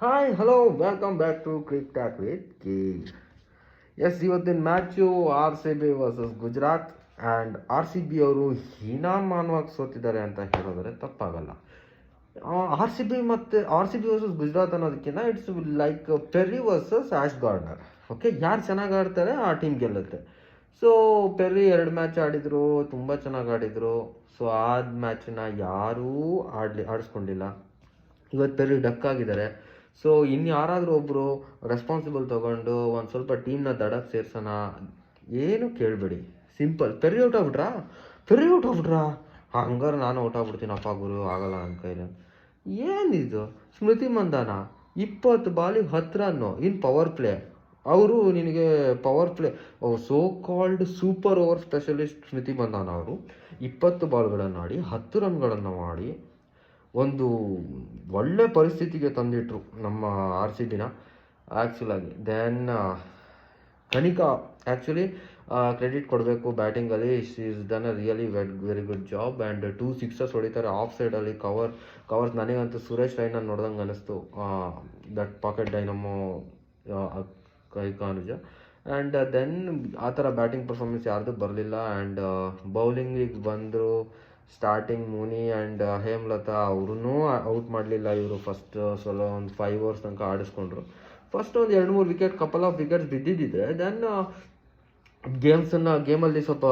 Hi hello welcome back to cric tack with K. S, ಇವತ್ತಿನ match R C B versus Gujarat. And R C B ಅವರು ಹೀನಾಮಾನವಾಗಿ ಸೋತಿದ್ದಾರೆ ಅಂತ ಹೇಳಿದ್ರೆ ತಪ್ಪಾಗಲ್ಲ. R C B versus Gujarat ಅನ್ನೋದಕ್ಕಿಂತ it's like Perry versus Ash Gardner. Okay, ಯಾರು ಚೆನ್ನಾಗಿ ಆಡ್ತಾರೆ ಆ ಟೀಮ್ ಗೆಲ್ಲುತ್ತೆ. ಸೊ ಪೆರ್ರಿ 2 ಮ್ಯಾಚ್ ಆಡಿದರು, ತುಂಬ ಚೆನ್ನಾಗಿ ಆಡಿದರು. ಸೊ ಆ ಮ್ಯಾಚನ್ನ ಯಾರೂ ಆಡಿಸ್ಕೊಂಡಿಲ್ಲ. ಇವತ್ತು ಪೆರ್ರಿ ಡಕ್ ಆಗಿದ್ದಾರೆ. ಸೊ ಇನ್ನು ಯಾರಾದರೂ ಒಬ್ಬರು ರೆಸ್ಪಾನ್ಸಿಬಲ್ ತೊಗೊಂಡು ಒಂದು ಸ್ವಲ್ಪ ಟೀಮ್ನ ದಡಕ್ಕೆ ಸೇರ್ಸೋಣ, ಏನು ಕೇಳಬೇಡಿ. ಸಿಂಪಲ್, ಪೆರ್ರಿ ಔಟ್ ಆಗ್ಬಿಟ್ರಾ ಹಂಗಾರೆ ನಾನು ಔಟ್ ಆಗ್ಬಿಡ್ತೀನಪ್ಪ ಗುರು, ಆಗಲ್ಲ ನನ್ನ ಕೈಲಿ. ಏನಿದು ಸ್ಮೃತಿ ಮಂದಾನ 20 ಬಾಲಿಗೆ 10 ರನ್ನು ಇನ್ ಪವರ್ ಪ್ಲೇ. ಅವರು ನಿನಗೆ power play so called super over specialist Smriti Mandhana ಅವರು 20 ಬಾಲ್ಗಳನ್ನು ಆಡಿ 10 ರನ್ಗಳನ್ನು ಮಾಡಿ ಒಂದು ಒಳ್ಳೆ ಪರಿಸ್ಥಿತಿಗೆ ತಂದಿಟ್ರು ನಮ್ಮ ಆರ್ ಸಿ ಬಿನ ಆ್ಯಕ್ಚುಲಾಗಿ. ದೆನ್ ಕನಿಕಾ ಆ್ಯಕ್ಚುಲಿ ಕ್ರೆಡಿಟ್ ಕೊಡಬೇಕು ಬ್ಯಾಟಿಂಗಲ್ಲಿ. She is done a really very good job. And 2 sixers ಹೊಡಿತಾರೆ ಆಫ್ ಸೈಡಲ್ಲಿ. ಕವರ್ಸ್ ನನಗಂತೂ ಸುರೇಶ್ ರೈನನ್ನು ನೋಡ್ದಂಗೆ ಅನ್ನಿಸ್ತು. ದಟ್ ಪಾಕೆಟ್ ಡೈನಮೋ ಕೈಕಾನುಜ. ಆ್ಯಂಡ್ ದೆನ್ ಆ ಥರ ಬ್ಯಾಟಿಂಗ್ ಪರ್ಫಾರ್ಮೆನ್ಸ್ ಯಾರ್ದು ಬರಲಿಲ್ಲ. ಆ್ಯಂಡ್ ಬೌಲಿಂಗಿಗೆ ಬಂದರು. ಸ್ಟಾರ್ಟಿಂಗ್ ಮೂನಿ ಆ್ಯಂಡ್ ಹೇಮಲತಾ ಅವ್ರೂ ಔಟ್ ಮಾಡಲಿಲ್ಲ ಇವರು. ಫಸ್ಟ್ ಒಂದು 5 ಓವರ್ಸ್ ತನಕ ಆಡಿಸ್ಕೊಂಡ್ರು. ಫಸ್ಟ್ ಒಂದು 2-3 ವಿಕೆಟ್, ಕಪಲ್ ಆಫ್ ವಿಕೆಟ್ಸ್ ಬಿದ್ದಿದ್ದಿದೆ. ದೆನ್ ಗೇಮಲ್ಲಿ ಸ್ವಲ್ಪ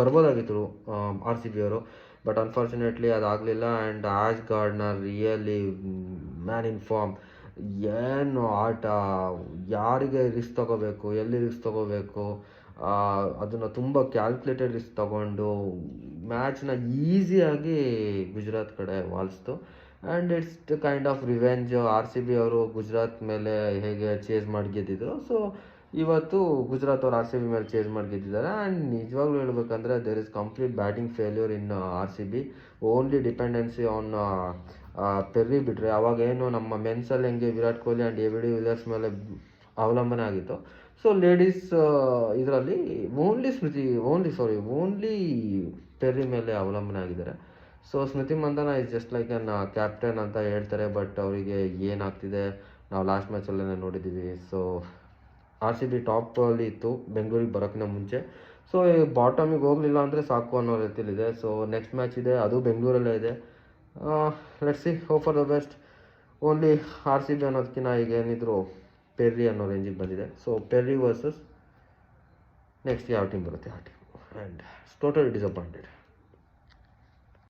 ಬರ್ಬೋದಾಗಿತ್ತು ಆರ್ ಸಿ ಬಿ ಅವರು. ಬಟ್ ಅನ್ಫಾರ್ಚುನೇಟ್ಲಿ ಅದಾಗಲಿಲ್ಲ. And Ash Gardner really man in form. ಏನು ಆಟ, ಯಾರಿಗೆ ರಿಸ್ಕ್ ತೊಗೋಬೇಕು, ಎಲ್ಲಿ ರಿಸ್ಕ್ ತೊಗೋಬೇಕು, ಅದನ್ನು ತುಂಬ ಕ್ಯಾಲ್ಕುಲೇಟೆಡ್ ರಿಸ್ಕ್ ತೊಗೊಂಡು ಮ್ಯಾಚ್ನ ಈಸಿಯಾಗಿ ಗುಜರಾತ್ ಕಡೆ ವಾಲಿಸ್ತು. And it's kind of revenge. R C B ಅವರು ಗುಜರಾತ್ ಮೇಲೆ ಹೇಗೆ ಚೇಸ್ ಮಾಡಿ ಗೆದ್ದಿದ್ರು, ಸೊ ಇವತ್ತು ಗುಜರಾತ್ ಅವರು ಆರ್ ಸಿ ಬಿ ಮೇಲೆ ಚೇಸ್ ಮಾಡಿ ಗೆದ್ದಿದ್ದಾರೆ. ಆ್ಯಂಡ್ ನಿಜವಾಗ್ಲೂ ಹೇಳ್ಬೇಕಂದ್ರೆ there is complete batting failure in R C B. Only dependency on Perry ಬಿಟ್ಟರೆ. ಅವಾಗೇನು ನಮ್ಮ ಮೆನ್ಸಲ್ಲಿ ಹೆಂಗೆ Virat Kohli and A B de Villiers ಮೇಲೆ ಅವಲಂಬನೆ ಆಗಿತ್ತು, ಸೊ ಲೇಡೀಸ್ ಇದರಲ್ಲಿ ಓನ್ಲಿ ಪೆರ್ರಿ ಮೇಲೆ ಅವಲಂಬನೆ ಆಗಿದ್ದಾರೆ. So Smriti Mandhana is just like an captain ಅಂತ ಹೇಳ್ತಾರೆ, ಬಟ್ ಅವರಿಗೆ ಏನಾಗ್ತಿದೆ ನಾವು ಲಾಸ್ಟ್ ಮ್ಯಾಚಲ್ಲೇ ನೋಡಿದ್ದೀವಿ. ಸೊ ಆರ್ ಸಿ ಬಿ ಟಾಪಲ್ಲಿ ಇತ್ತು ಬೆಂಗಳೂರಿಗೆ ಬರೋಕ್ಕಿಂತ ಮುಂಚೆ. ಸೊ ಬಾಟಮಿಗೆ ಹೋಗಲಿಲ್ಲ ಅಂದರೆ ಸಾಕು ಅನ್ನೋ ರೀತಿಲಿದೆ. ಸೊ ನೆಕ್ಸ್ಟ್ ಮ್ಯಾಚ್ ಇದೆ, ಅದು ಬೆಂಗಳೂರಲ್ಲೇ ಇದೆ. Let's see, hope for the best. Only R C B ಅನ್ನೋದಕ್ಕಿಂತ ಈಗ ಏನಿದ್ರು ಪೆರ್ರಿ ಅನ್ನೋ ರೇಂಜಿಗೆ ಬಂದಿದೆ. ಸೊ ಪೆರ್ರಿ ವರ್ಸಸ್ ನೆಕ್ಸ್ಟ್ ಯಾವ ಟೀಮ್ ಬರುತ್ತೆ ಆ ಟೀಮ್. And totally disappointed.